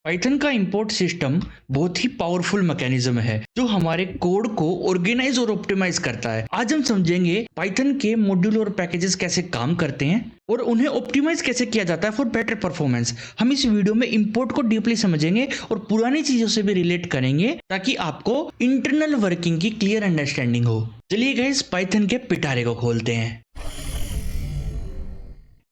Python का import system बहुत ही powerful mechanism है जो हमारे कोड को ऑर्गेनाइज और ऑप्टिमाइज करता है। आज हम समझेंगे पाइथन के मॉड्यूल और पैकेजेस कैसे काम करते हैं और उन्हें ऑप्टिमाइज कैसे किया जाता है फॉर बेटर परफॉर्मेंस। हम इस वीडियो में इंपोर्ट को डीपली समझेंगे और पुरानी चीजों से भी रिलेट करेंगे ताकि आपको इंटरनल वर्किंग की क्लियर अंडरस्टैंडिंग हो। चलिए गाइस, पाइथन के पिटारे को खोलते हैं।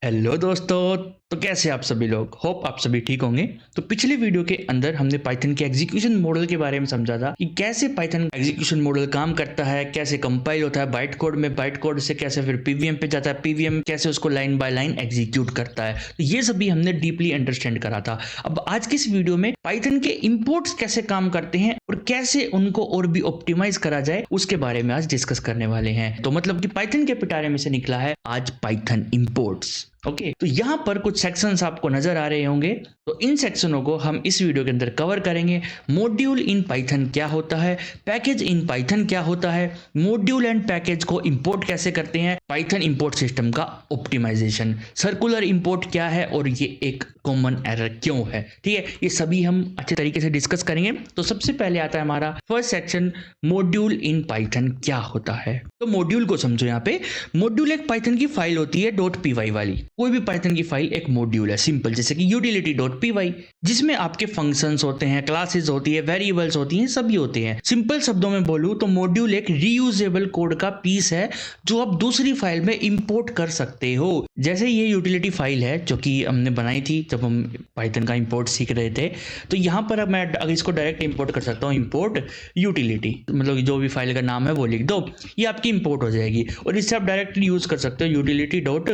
हेलो दोस्तों, तो कैसे आप सभी लोग? होप आप सभी ठीक होंगे। तो पिछले वीडियो के अंदर हमने पाइथन के एग्जीक्यूशन मॉडल के बारे में समझा था कि कैसे पाइथन एग्जीक्यूशन मॉडल काम करता है, कैसे कंपाइल होता है बाइट कोड में, बाइट कोड से कैसे फिर पीवीएम पे जाता है, पीवीएम कैसे उसको लाइन बाय लाइन एग्जीक्यूट करता है। तो ये सभी हमने डीपली अंडरस्टैंड करा था। अब आज की इस वीडियो में पाइथन के इंपोर्ट्स कैसे काम करते हैं और कैसे उनको और भी ऑप्टिमाइज करा जाए उसके बारे में आज डिस्कस करने वाले हैं। तो मतलब कि पाइथन के पिटारे में से निकला है आज पाइथन इंपोर्ट्स। ओके, तो यहां पर कुछ सेक्शंस आपको नजर आ रहे होंगे, तो इन सेक्शनों को हम इस वीडियो के अंदर कवर करेंगे। मॉड्यूल इन पाइथन क्या होता है, पैकेज इन पाइथन क्या होता है, मॉड्यूल एंड पैकेज को इंपोर्ट कैसे करते हैं, पाइथन इंपोर्ट सिस्टम का ऑप्टिमाइजेशन, सर्कुलर इंपोर्ट क्या है और ये एक कॉमन एरर क्यों है। ठीक है, ये सभी हम अच्छे तरीके से डिस्कस करेंगे। तो सबसे पहले आता है हमारा first section, module in Python क्या होता है। तो मॉड्यूल को समझो। यहाँ पे मॉड्यूल एक पाइथन की फाइल होती है .py वाली। कोई भी पाइथन की फाइल एक मॉड्यूल है, सिंपल, जैसे कि utility.py, जिसमें आपके फंक्शंस होते हैं, क्लासेस होती है, वेरिएबल्स होती हैं, सभी होते हैं। सिंपल शब्दों में बोलूं तो मॉड्यूल एक रीयूजेबल कोड का पीस है जो आप दूसरी फाइल में इंपोर्ट कर सकते हो। जैसे ये यूटिलिटी फाइल है जो कि हमने बनाई थी जब हम पाइथन का इंपोर्ट सीख रहे थे। तो यहाँ पर अब मैं अगर इसको डायरेक्ट इंपोर्ट कर सकता हूँ, इंपोर्ट यूटिलिटी, मतलब जो भी फाइल का नाम है वो लिख दो, ये आपकी इंपोर्ट हो जाएगी। और इससे आप डायरेक्टली यूज कर सकते हो यूटिलिटी डॉट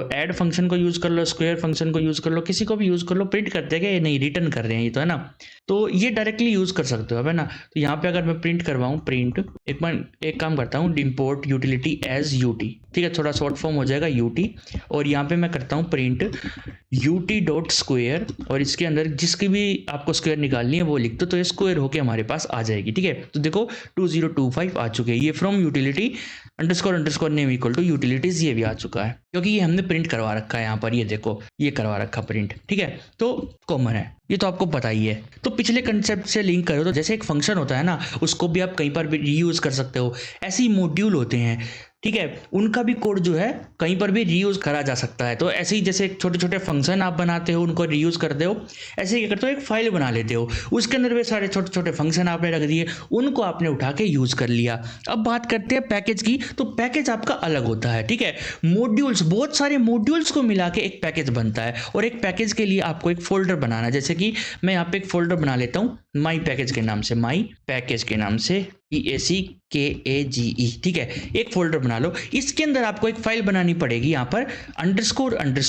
ऐड फंक्शन को यूज कर लो, स्क्वायर फंक्शन को यूज कर लो, किसी को भी यूज कर लो। प्रिंट करते हैं, नहीं रिटर्न कर रहे हैं ये तो है ना, तो ये डायरेक्टली यूज कर सकते हो, है ना। तो यहाँ पे अगर मैं प्रिंट करवाऊँ, प्रिंट एक काम करता हूँ, इंपोर्ट यूटिलिटी एज यूटी, ठीक है, थोड़ा शॉर्ट फॉर्म हो जाएगा यूटी। और यहाँ पे मैं करता हूँ प्रिंट यूटी डॉट स्क्वायर, और इसके अंदर जिसकी भी आपको स्क्वायर निकालनी है वो लिख दो, तो ये स्क्वायर होके हमारे पास आ जाएगी। ठीक है, तो देखो 2025 आ चुके हैं। ये from utility underscore name equal to utilities, ये भी आ चुका है क्योंकि ये हमने प्रिंट करवा रखा है। यहाँ पर ये देखो, ये करवा रखा प्रिंट। ठीक है, तो कॉमन है, ये तो आपको पता ही है। तो पिछले कंसेप्ट से लिंक करो तो जैसे एक फंक्शन होता है ना, उसको भी आप कहीं पर भी रीयूज कर सकते हो। ऐसे ही मॉड्यूल होते हैं, ठीक है, उनका भी कोड जो है कहीं पर भी रीयूज करा जा सकता है। तो ऐसे ही जैसे छोटे छोटे फंक्शन आप बनाते हो, उनको रीयूज करते हो, ऐसे ही क्या करते हो, एक फाइल बना लेते हो, उसके अंदर वे सारे छोटे छोटे फंक्शन आपने रख दिए, उनको आपने उठा के यूज कर लिया। अब बात करते हैं पैकेज की। तो पैकेज आपका अलग होता है। ठीक है, मॉड्यूल्स, बहुत सारे मॉड्यूल्स को मिला के एक पैकेज बनता है, और एक पैकेज के लिए आपको एक फोल्डर बनाना है। जैसे कि मैं यहाँ पे एक फोल्डर बना लेता हूँ माई पैकेज के नाम से, माई पैकेज के नाम से, PACKAGE। ठीक है, एक फोल्डर बना लो। इसके अंदर आपको एक फाइल बनानी पड़ेगी, यहाँ पर __init__.py,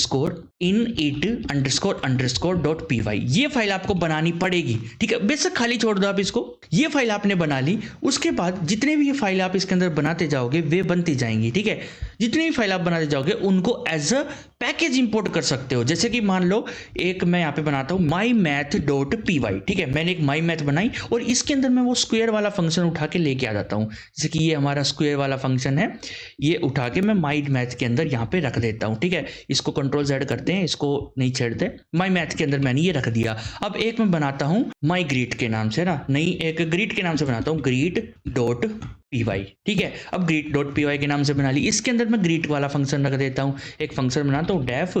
ये फाइल आपको बनानी पड़ेगी। ठीक है, बेशक खाली छोड़ दो आप इसको। ये फाइल आपने बना ली, उसके बाद जितने भी ये फाइल आप इसके अंदर बनाते जाओगे वे बनती जाएंगी। ठीक है, जितनी भी फाइल आप बनाते जाओगे उनको एज अ पैकेज इंपोर्ट कर सकते हो। जैसे कि मान लो एक मैं यहाँ पे बनाता हूँ mymath.py। ठीक है, मैंने एक my math बनाई और इसके अंदर मैं वो स्क्वायर वाला फंक्शन उठा के लेके आ जाता हूँ। जैसे कि ये हमारा स्क्वायर वाला फंक्शन है, ये उठा के मैं my math के अंदर यहाँ पे रख देता हूँ। ठीक है, इसको Ctrl+Z करते हैं, इसको नहीं छेड़ते। my math के अंदर मैंने ये रख दिया। अब एक मैं बनाता हूँ my greet के नाम से ना, नहीं, एक greet के नाम से बनाता हूँ, greet.py। ठीक है, अब greet.py के नाम से बना ली। इसके अंदर मैं greet वाला फंक्शन रख देता हूँ, एक फंक्शन बनाता हूँ def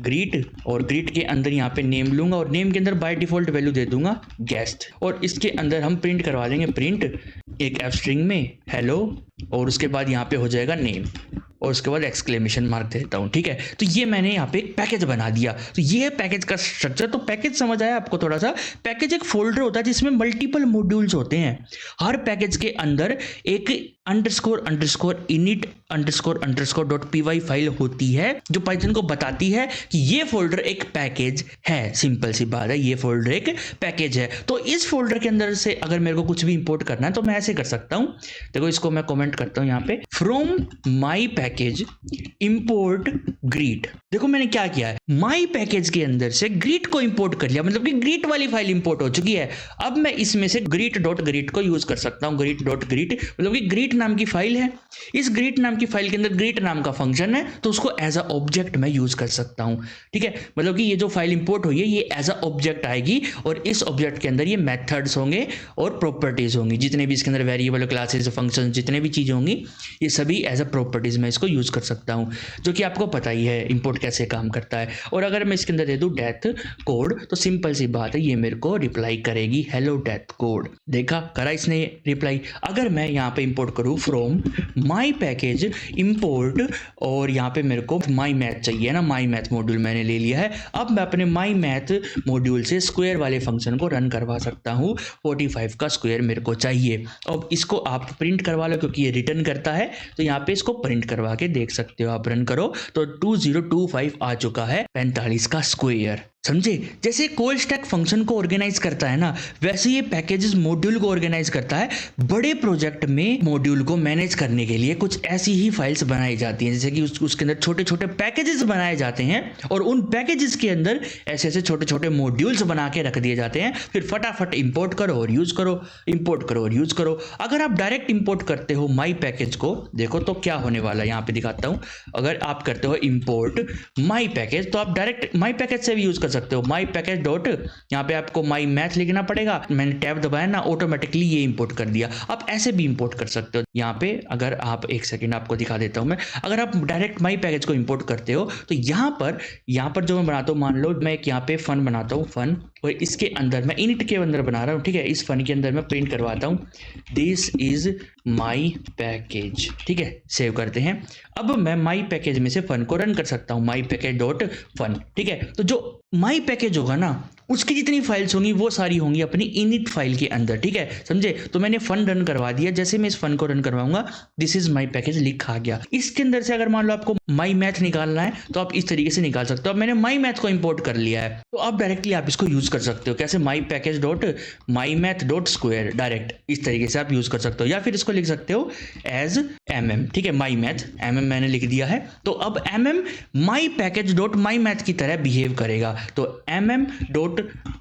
greet, और greet के अंदर यहाँ पे नेम लूंगा, और नेम के अंदर बाय डिफॉल्ट वैल्यू दे दूंगा गेस्ट, और इसके अंदर हम प्रिंट करवा देंगे प्रिंट एक एफ स्ट्रिंग में हेलो, और उसके बाद यहाँ पे हो जाएगा नेम, और उसके बाद एक्सक्लेमेशन मार्क देता हूँ। ठीक है, तो ये मैंने यहाँ पे एक पैकेज बना दिया। तो ये है पैकेज का स्ट्रक्चर। तो पैकेज समझ आया आपको थोड़ा सा? पैकेज एक फोल्डर होता है जिसमें मल्टीपल मॉड्यूल्स होते हैं। हर पैकेज के अंदर एक __init__.py फाइल होती है जो पाइथन को बताती है कि ये फोल्डर एक पैकेज है। सिंपल सी बात है, ये फोल्डर एक पैकेज है। तो इस फोल्डर के अंदर से अगर मेरे को कुछ भी इंपोर्ट करना है तो मैं ऐसे कर सकता हूँ। देखो, इसको मैं कमेंट करता हूँ यहाँ पे, from my package import greet. देखो मैंने क्या किया है, माई पैकेज के अंदर से ग्रीट को इंपोर्ट कर लिया, मतलब कि ग्रीट वाली फाइल इंपोर्ट हो चुकी है। अब मैं इसमें से greet.greet को यूज कर सकता हूँ। greet.greet मतलब कि ग्रीट नाम की फाइल है, इस ग्रीट नाम की फाइल के अंदर ग्रीट नाम का फंक्शन है, तो उसको एज अ ऑब्जेक्ट मैं यूज कर सकता हूं। ठीक है, मतलब कि ये जो फाइल इंपोर्ट हुई है ये एज अ ऑब्जेक्ट आएगी और इस ऑब्जेक्ट के अंदर ये मेथड्स होंगे और प्रॉपर्टीज होंगी, जितने भी इसके अंदर वेरिएबल, क्लासेस, फंक्शन, जितने भी चीजें होंगी ये सभी एज अ प्रॉपर्टीज मैं इसको यूज कर सकता हूं, जो कि आपको पता ही है इंपोर्ट कैसे काम करता है। और अगर मैं इसके अंदर दे दूं डेथ कोड, तो सिंपल सी बात है, ये मेरे को रिप्लाई करेगी हेलो डेथ कोड। देखा, करा इसने रिप्लाई। अगर मैं यहाँ पे इंपोर्ट करूँ फ्रॉम माई पैकेज इंपोर्ट, और यहाँ पे मेरे को माई मैथ चाहिए ना, माई मैथ मॉड्यूल मैंने ले लिया है। अब मैं अपने माई मैथ मॉड्यूल से स्क्वायर वाले फंक्शन को रन करवा सकता हूँ। 45 का स्क्वायर मेरे को चाहिए। अब इसको आप प्रिंट करवा लो, क्योंकि ये रिटर्न करता है, तो यहाँ पे इसको प्रिंट करवा के देख सकते हो। आप रन करो तो 2025 आ चुका है, 45 का स्क्वायर। समझे? जैसे कॉल स्टैक फंक्शन को ऑर्गेनाइज करता है ना, वैसे ये पैकेजेस मॉड्यूल को ऑर्गेनाइज करता है। बड़े प्रोजेक्ट में मॉड्यूल को मैनेज करने के लिए कुछ ऐसी ही फाइल्स बनाई जाती हैं, जैसे कि उसके अंदर छोटे छोटे पैकेजेस बनाए जाते हैं, और उन पैकेजेस के अंदर ऐसे ऐसे छोटे छोटे मॉड्यूल्स बना के रख दिए जाते हैं। फिर फटाफट इंपोर्ट करो और यूज करो, इंपोर्ट करो और यूज करो। अगर आप डायरेक्ट इंपोर्ट करते हो माई पैकेज को, देखो तो क्या होने वाला है, यहाँ पे दिखाता हूँ। अगर आप करते हो इंपोर्ट माई पैकेज, तो आप डायरेक्ट माई पैकेज से भी यूज कर सकते हो। माई पैकेज डॉट, यहाँ पे आपको माई मैथ लिखना पड़ेगा, मैंने टैब दबाया ना, ऑटोमेटिकली ये इंपोर्ट कर दिया। आप ऐसे भी इंपोर्ट कर सकते हो। यहाँ पे अगर आप, एक सेकंड आपको दिखा देता हूं मैं, अगर आप डायरेक्ट माई पैकेज को इंपोर्ट करते हो, तो यहाँ पर जो मैं बनाता हूँ, मान लो मैं एक यहाँ पे फन बनाता हूँ, फन, और इसके अंदर मैं इनिट के अंदर बना रहा हूँ। ठीक है, इस फन के अंदर मैं प्रिंट करवाता हूँ दिस इज माई पैकेज। ठीक है, सेव करते हैं। अब मैं माई पैकेज में से फन को रन कर सकता हूँ, माई पैकेज डॉट फन। ठीक है, तो जो माई पैकेज होगा ना, उसकी जितनी फाइल्स होंगी वो सारी होंगी अपनी इनिट फाइल के अंदर। ठीक है, समझे? तो मैंने फन रन करवा दिया। जैसे मैं इस फन को रन करवाऊंगा, दिस इज माई पैकेज लिखा गया। इसके अंदर से अगर मान लो आपको माई मैथ निकालना है, तो आप इस तरीके से निकाल सकते हो। अब मैंने माई मैथ को इंपोर्ट कर लिया है, तो अब डायरेक्टली आप इसको यूज कर सकते हो। कैसे? My package dot my math dot square, direct इस तरीके से आप यूज कर सकते हो। या फिर इसको लिख सकते हो एज mm। ठीक है, माई मैथ mm मैंने लिख दिया है। तो अब mm my package dot my math की तरह बिहेव करेगा। तो mm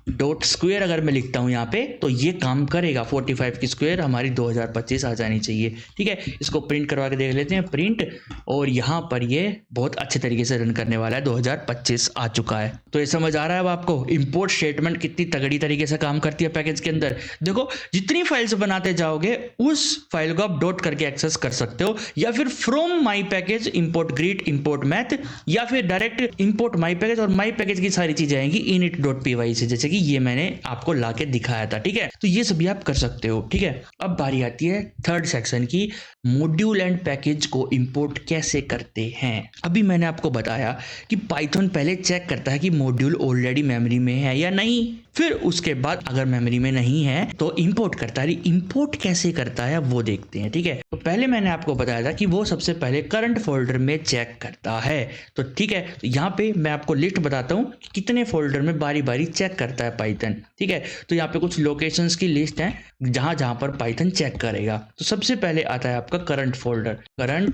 डॉट स्क्वायर अगर मैं लिखता हूं यहाँ पे, तो ये काम करेगा। 45 की स्क्वायर हमारी 2025 आ जानी चाहिए। ठीक है, इसको प्रिंट करवा के देख लेते हैं, प्रिंट, और यहाँ पर ये बहुत अच्छे तरीके से रन करने वाला है। 2025 आ चुका है। तो ये समझ आ रहा है अब आपको इंपोर्ट स्टेटमेंट कितनी तगड़ी तरीके से काम करती है पैकेज के अंदर। देखो, जितनी फाइल्स बनाते जाओगे उस फाइल को आप डॉट करके एक्सेस कर सकते हो, या फिर from my package import greet import math, या फिर डायरेक्ट इंपोर्ट माई पैकेज, और माई पैकेज की सारी चीजें आएंगी init.py से, जैसे कि ये मैंने आपको लाके दिखाया था। ठीक है, तो ये सभी आप कर सकते हो। ठीक है, अब बारी आती है थर्ड सेक्शन की, मॉड्यूल एंड पैकेज को इंपोर्ट कैसे करते हैं। अभी मैंने आपको बताया कि पाइथन पहले चेक करता है कि मॉड्यूल ऑलरेडी मेमोरी में है या नहीं, फिर उसके बाद अगर मेमोरी में नहीं है तो इंपोर्ट करता है। इंपोर्ट कैसे करता है वो देखते हैं। ठीक है, तो पहले मैंने आपको बताया था कि वो सबसे पहले करंट फोल्डर में चेक करता है। तो ठीक है, तो यहाँ पे मैं आपको लिस्ट बताता हूँ कि कितने फोल्डर में बारी बारी चेक करता है पाइथन। ठीक है, तो यहाँ पे कुछ लोकेशंस की लिस्ट है जहां जहां पर पाइथन चेक करेगा। तो सबसे पहले आता है आपका करंट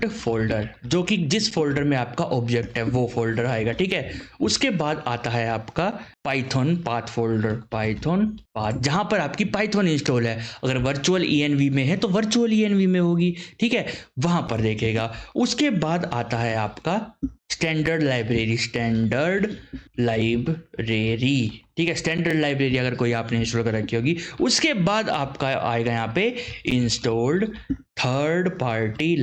फोल्डर, जो कि जिस फोल्डर में आपका ऑब्जेक्ट है वो फोल्डर आएगा। ठीक है, उसके बाद आता है आपका Python path folder, Python path, जहां पर आपकी पाइथन इंस्टॉल है। अगर वर्चुअल ENV में है तो वर्चुअल ENV में होगी। ठीक है, वहां पर देखेगा। उसके बाद आता है आपका स्टैंडर्ड लाइब्रेरी। ठीक है, स्टैंडर्ड लाइब्रेरी अगर कोई आपने इंस्टॉल कर रखी होगी। उसके बाद आपका आएगा यहाँ पे इंस्टॉल्ड थर्ड पार्टी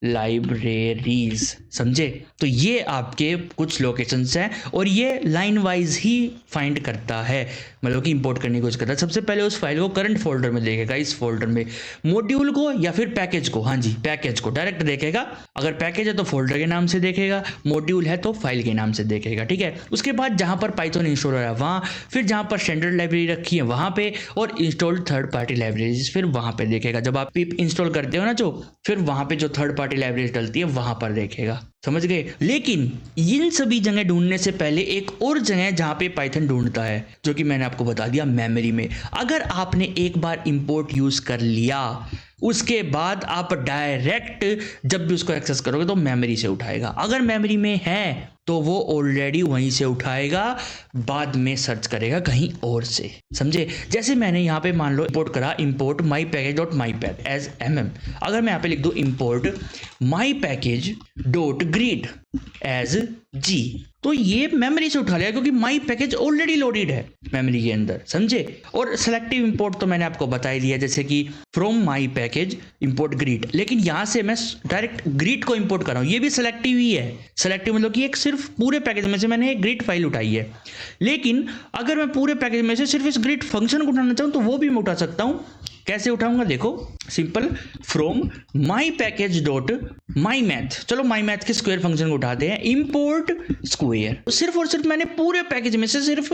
लाइब्रेरीज। समझे? तो ये आपके कुछ लोकेशंस हैं, और ये लाइन वाइज ही फाइंड करता है, मतलब कि इंपोर्ट करने की कोशिश करता है। सबसे पहले उस फाइल को करंट फोल्डर में देखेगा, इस फोल्डर में मॉड्यूल को या फिर पैकेज को। हाँ जी, पैकेज को डायरेक्ट देखेगा। अगर पैकेज है तो फोल्डर के नाम से देखेगा, मॉड्यूल है तो फाइल के नाम से देखेगा। ठीक है, उसके बाद जहां पर पाइथन इंस्टॉल हो रहा है वहां, फिर जहां पर स्टैंडर्ड लाइब्रेरी रखी है वहां पे, और इंस्टॉल्ड थर्ड पार्टी लाइब्रेरीज फिर वहां पे देखेगा। जब आप पिप इंस्टॉल करते हो ना, जो फिर वहां पे जो थर्ड पार्टी लाइब्रेरी डलती है वहां पर देखेगा। समझ गए? लेकिन इन सभी जगह ढूंढने से पहले एक और जगह जहां पे पाइथन ढूंढता है, जो कि मैंने आपको बता दिया, मेमोरी में। अगर आपने एक बार इंपोर्ट यूज कर लिया, उसके बाद आप डायरेक्ट जब भी उसको एक्सेस करोगे तो मेमोरी से उठाएगा। अगर मेमोरी में है तो वो ऑलरेडी वहीं से उठाएगा, बाद में सर्च करेगा कहीं और से। समझे? जैसे मैंने यहाँ पे मान लो इंपोर्ट करा, import my package dot my pack as mm। अगर मैं यहाँ पे लिख दूँ import my package dot greet as g, तो ये मेमोरी से उठा लिया क्योंकि माई पैकेज ऑलरेडी लोडेड है मेमोरी के अंदर। समझे? और सेलेक्टिव इंपोर्ट तो मैंने आपको बता ही दिया, जैसे कि from my package import greet, लेकिन यहाँ से मैं डायरेक्ट ग्रीट को इंपोर्ट कर रहा हूँ, ये भी सेलेक्टिव ही है। सेलेक्टिव मतलब कि एक सिर्फ पूरे पैकेज में से मैंने एक ग्रीट फाइल उठाई है, लेकिन अगर मैं पूरे पैकेज में से सिर्फ इस ग्रीट फंक्शन को उठाना चाहूँ तो वो भी मैं उठा सकता हूँ। कैसे उठाऊंगा? देखो simple, from my package dot my math, चलो माई मैथ के स्क्वायर फंक्शन को उठाते हैं, इंपोर्ट स्क्वायर। सिर्फ और सिर्फ मैंने पूरे पैकेज में से सिर्फ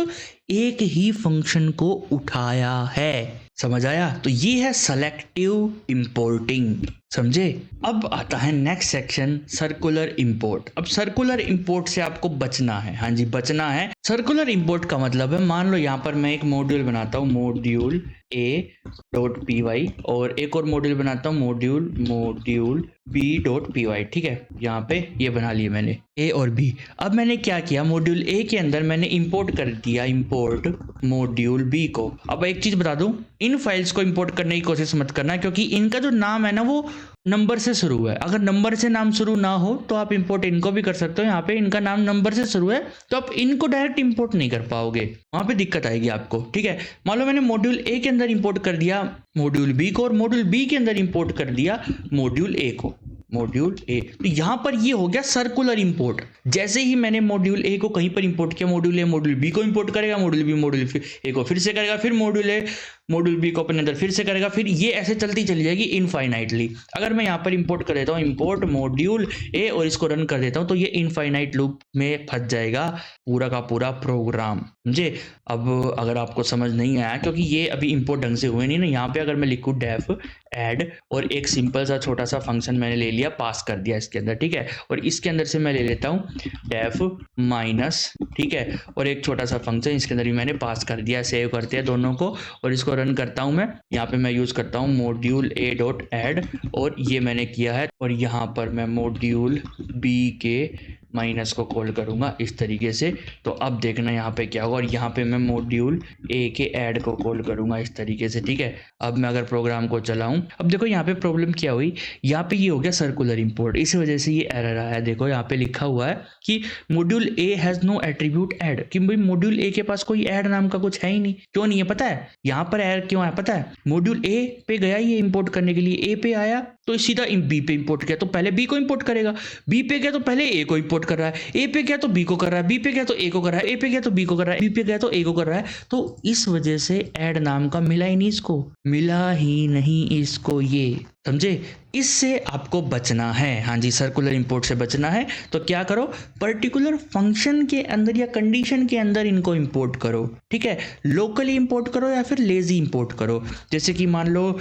एक ही फंक्शन को उठाया है। समझ आया? तो ये है सेलेक्टिव इंपोर्टिंग। समझे? अब आता है नेक्स्ट सेक्शन, सर्कुलर इंपोर्ट। अब सर्कुलर इंपोर्ट से आपको बचना है। हाँ जी, बचना है। सर्कुलर इंपोर्ट का मतलब है, मान लो यहाँ पर मैं एक मॉड्यूल बनाता हूँ, मॉड्यूल a.py, और एक और मॉड्यूल बनाता हूँ, मॉड्यूल b.py। ठीक है, यहाँ पे ये बना लिए मैंने a और b। अब मैंने क्या किया, मॉड्यूल a के अंदर मैंने इंपोर्ट कर दिया, इंपोर्ट मॉड्यूल b को। अब एक चीज बता दूं, इन फाइल्स को इंपोर्ट करने की कोशिश मत करना, क्योंकि इनका जो नाम है ना वो नंबर से शुरू है। अगर नंबर से नाम शुरू ना हो तो आप इंपोर्ट इनको भी कर सकते हो। यहाँ पे इनका नाम नंबर से शुरू है तो आप इनको डायरेक्ट इंपोर्ट नहीं कर पाओगे, वहां पे दिक्कत आएगी आपको। ठीक है, मान लो मैंने मॉड्यूल ए के अंदर इंपोर्ट कर दिया मॉड्यूल बी को, और मॉड्यूल बी के अंदर इंपोर्ट कर दिया मॉड्यूल ए को, मॉड्यूल ए। तो यहां पर ये हो गया सर्कुलर इंपोर्ट। जैसे ही मैंने मॉड्यूल ए को कहीं पर इंपोर्ट किया, मॉड्यूल ए मॉड्यूल बी को इंपोर्ट करेगा, मॉड्यूल बी मॉड्यूल ए को फिर से करेगा, फिर मॉड्यूल ए मॉड्यूल बी को अपने अंदर फिर से करेगा, फिर ये ऐसे चलती चली जाएगी इनफाइनाइटली। अगर मैं यहाँ पर इंपोर्ट कर देता हूँ इंपोर्ट मॉड्यूल ए और इसको रन कर देता हूँ तो ये इनफाइनाइट लूप में फंस जाएगा पूरा का पूरा प्रोग्राम। समझे? अब अगर आपको समझ नहीं आया, क्योंकि ये अभी इंपोर्ट ढंग से हुए नहीं ना, यहाँ पे अगर मैं लिखूँ डेफ ऐड और एक सिंपल सा छोटा सा फंक्शन मैंने ले लिया, पास कर दिया इसके अंदर। ठीक है, और इसके अंदर से मैं ले लेता हूँ डेफ माइनस, ठीक है, और एक छोटा सा फंक्शन इसके अंदर भी मैंने पास कर दिया। सेव करते हैं दोनों को और इसको रन करता हूं मैं। यहाँ पे मैं यूज करता हूँ मॉड्यूल ए डॉट ऐड, और ये मैंने किया है, और यहाँ पर मैं मॉड्यूल बी के माइनस को कॉल करूंगा इस तरीके से। तो अब देखना यहाँ पे क्या होगा, और यहाँ पे मैं मॉड्यूल ए के ऐड को कॉल करूंगा इस तरीके से। ठीक है, अब मैं अगर प्रोग्राम को चलाऊं, अब देखो यहाँ पे प्रॉब्लम क्या हुई, यहाँ पे ये हो गया सर्कुलर इंपोर्ट, इस वजह से ये एरर आया। देखो यहाँ पे लिखा हुआ है कि module A has no attribute add, कि भाई मॉड्यूल ए के पास कोई ऐड नाम का कुछ है ही नहीं। क्यों नहीं है पता है? यहाँ पर एरर क्यों आया पता है? मॉड्यूल ए पे गया ये इंपोर्ट करने के लिए, ए पे आया तो सीधा बी पे इंपोर्ट किया, तो पहले बी को इंपोर्ट करेगा, बी पे गया तो पहले ए को इंपोर्ट कर रहा है, ए पे गया तो बी को कर रहा है, बी पे गया तो ए को कर रहा है, ए पे गया तो बी को कर रहा है, बी पे गया तो ए को कर रहा है। तो इस वजह से ऐड नाम का मिला ही नहीं इसको, मिला ही नहीं इसको ये। समझे? इससे आपको बचना है। हाँ जी, सर्कुलर इंपोर्ट से बचना है तो क्या करो, पर्टिकुलर फंक्शन के अंदर या कंडीशन के अंदर इनको इंपोर्ट करो। ठीक है, लोकली इंपोर्ट करो या फिर लेजी इंपोर्ट करो। जैसे कि मान लो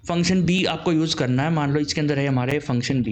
फंक्शन बी आपको यूज करना है, मान लो इसके अंदर है हमारे फंक्शन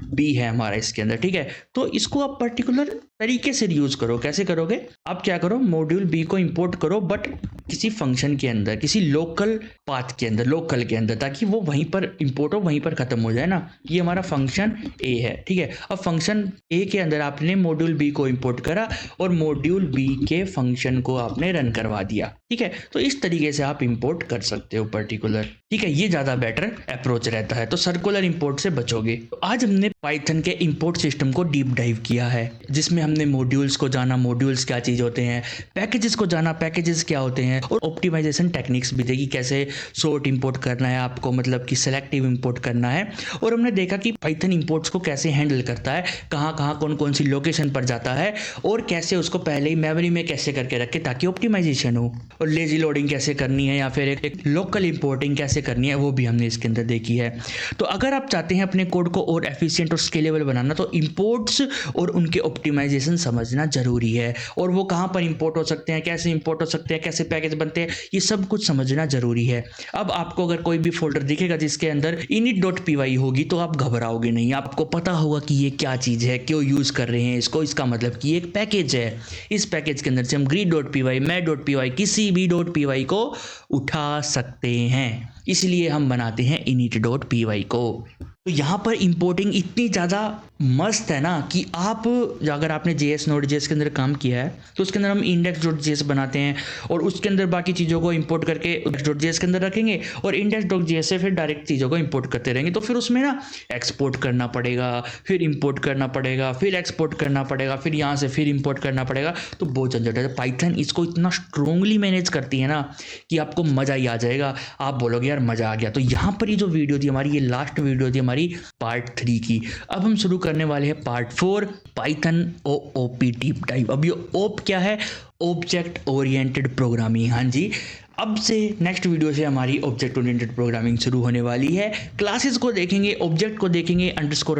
बी है हमारा इसके अंदर। ठीक है, तो इसको आप पर्टिकुलर तरीके से यूज करो। कैसे करोगे? आप क्या करो, मॉड्यूल बी को इंपोर्ट करो बट किसी फंक्शन के अंदर, किसी लोकल पाथ के अंदर, लोकल के अंदर, ताकि वो वहीं पर इंपोर्ट हो, वहीं पर खत्म हो जाए ना। ये हमारा फंक्शन ए है। ठीक है, अब फंक्शन ए के अंदर आपने मॉड्यूल बी को इंपोर्ट करा और मॉड्यूल बी के फंक्शन को आपने रन करवा दिया। ठीक है, तो इस तरीके से आप इंपोर्ट कर सकते हो पर्टिकुलर। ठीक है, ये ज्यादा बेटर अप्रोच रहता है, तो सर्कुलर इंपोर्ट से बचोगे। तो आज हमने पाइथन के इंपोर्ट सिस्टम को डीप डाइव किया है, जिसमें हमने मॉड्यूल्स को जाना, मॉड्यूल्स क्या चीज होते हैं, पैकेजेस को जाना, पैकेजेस क्या होते हैं, और ऑप्टिमाइजेशन टेक्निक्स भी देखी, कैसे शॉर्ट इंपोर्ट करना है आपको, मतलब कि सेलेक्टिव इंपोर्ट करना है। और हमने देखा कि पाइथन इंपोर्ट्स को कैसे हैंडल करता है, कहाँ कहाँ कौन कौन सी लोकेशन पर जाता है, और कैसे उसको पहले ही मेमोरी में कैसे करके रखे ताकि ऑप्टिमाइजेशन हो, और लेजी लोडिंग कैसे करनी है या फिर एक लोकल इंपोर्टिंग कैसे करनी है, वो भी हमने इसके अंदर देखी है। तो अगर आप चाहते हैं अपने कोड को और एफिशिएंट और स्केलेबल बनाना, तो इंपोर्ट्स और उनके ऑप्टिमाइजेशन समझना जरूरी है, और वो कहाँ पर इंपोर्ट हो सकते हैं, कैसे इंपोर्ट हो सकते हैं, कैसे पैकेज बनते हैं, ये सब कुछ समझना जरूरी है। अब आपको अगर कोई भी फोल्डर दिखेगा जिसके अंदर init.py होगी तो आप घबराओगे नहीं, आपको पता होगा कि ये क्या चीज है, क्यों यूज कर रहे हैं इसको, इसका मतलब कि एक पैकेज है। इस पैकेज के अंदर से हम greet.py, mat.py, किसी भी .py को उठा सकते हैं। इसलिए हम बनाते हैं init.py को। तो यहाँ पर इंपोर्टिंग इतनी ज़्यादा मस्त है ना कि आप अगर आपने JS Node.js के अंदर काम किया है तो उसके अंदर हम index.js बनाते हैं और उसके अंदर बाकी चीज़ों को इंपोर्ट करके index.js के अंदर रखेंगे और index.js से फिर डायरेक्ट चीज़ों को इंपोर्ट करते रहेंगे। तो फिर उसमें ना एक्सपोर्ट करना पड़ेगा, फिर इंपोर्ट करना पड़ेगा, फिर एक्सपोर्ट करना पड़ेगा, फिर यहाँ से फिर इंपोर्ट करना पड़ेगा। तो बहुत झंझट है। पाइथन इसको इतना स्ट्रोंगली मैनेज करती है ना कि आपको मज़ा ही आ जाएगा। आप बोलोगे यार मज़ा आ गया। तो यहाँ पर ये जो वीडियो थी हमारी, ये लास्ट वीडियो थी हमारी पार्ट 3 की। अब हम शुरू करने वाले हैं part 4 Python OOP deep dive. अब ये OOP क्या है? Object oriented programming. हाँ जी, अब से नेक्स्ट वीडियो से हमारी ऑब्जेक्ट ओरिएंटेड प्रोग्रामिंग शुरू होने वाली है। क्लासेस को देखेंगे, ऑब्जेक्ट को देखेंगे, अंडरस्कोर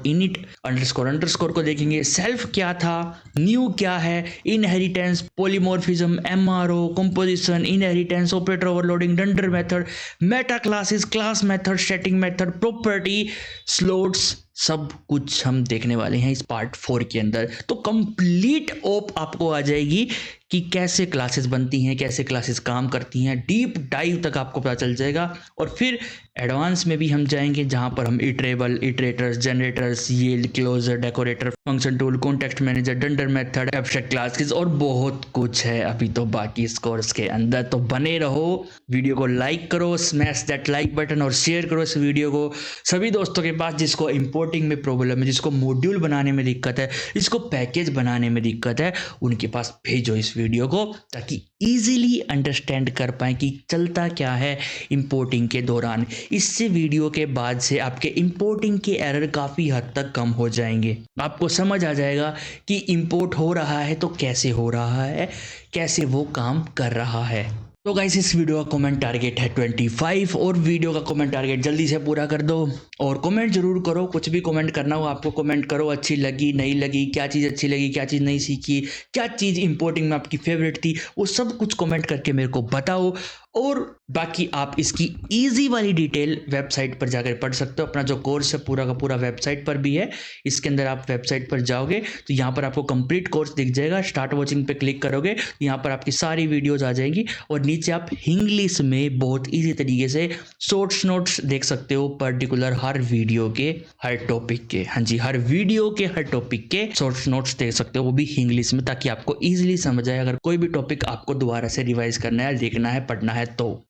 इनिट अंडरस्कोर को देखेंगे, सेल्फ क्या था, न्यू क्या है, inheritance, polymorphism, MRO, composition, inheritance, operator overloading, render method, Meta classes, class method, setting method, property, slots, सब कुछ हम देखने वाले हैं इस पार्ट 4 के अंदर। तो कंप्लीट OOP आपको आ जाएगी कि कैसे क्लासेस बनती हैं, कैसे क्लासेस काम करती हैं, डीप डाइव तक आपको पता चल जाएगा। और फिर एडवांस में भी हम जाएंगे जहां पर हम iterable, iterators, generators, yield, closure, decorator, function tool, context manager, render method, abstract classes और बहुत कुछ है अभी तो बाकी इस कोर्स के अंदर। तो बने रहो, वीडियो को लाइक करो, स्मैश दैट लाइक बटन और शेयर करो इस वीडियो को सभी दोस्तों के पास जिसको इंपोर्टिंग में प्रॉब्लम है, जिसको मॉड्यूल बनाने में दिक्कत है, जिसको पैकेज बनाने में दिक्कत है, उनके पास भेजो इस वीडियो को ताकि इजीली अंडरस्टैंड कर पाएं कि चलता क्या है इंपोर्टिंग के दौरान। इससे वीडियो के बाद से आपके इंपोर्टिंग के एरर काफ़ी हद तक कम हो जाएंगे। आपको समझ आ जाएगा कि इंपोर्ट हो रहा है तो कैसे हो रहा है, कैसे वो काम कर रहा है। तो गाइस इस वीडियो का कमेंट टारगेट है 25 और वीडियो का कमेंट टारगेट जल्दी से पूरा कर दो और कमेंट जरूर करो। कुछ भी कमेंट करना हो आपको कमेंट करो, अच्छी लगी नहीं लगी, क्या चीज़ अच्छी लगी, क्या चीज़ नहीं सीखी, क्या चीज़ इंपोर्टिंग में आपकी फेवरेट थी, वो सब कुछ कमेंट करके मेरे को बताओ। और बाकी आप इसकी इजी वाली डिटेल वेबसाइट पर जाकर पढ़ सकते हो। अपना जो कोर्स है पूरा का पूरा वेबसाइट पर भी है। इसके अंदर आप वेबसाइट पर जाओगे तो यहाँ पर आपको कंप्लीट कोर्स दिख जाएगा। स्टार्ट वॉचिंग पे क्लिक करोगे तो यहाँ पर आपकी सारी वीडियोज आ जाएंगी और नीचे आप इंग्लिश में बहुत ईजी तरीके से शॉर्ट्स नोट्स देख सकते हो पर्टिकुलर हर वीडियो के हर टॉपिक के। हाँ जी, हर वीडियो के हर टॉपिक के शॉर्ट्स नोट्स देख सकते हो, वो भी इंग्लिश में, ताकि आपको ईजिली समझ आए अगर कोई भी टॉपिक आपको दोबारा से रिवाइज करना है, देखना है, पढ़ना है तो।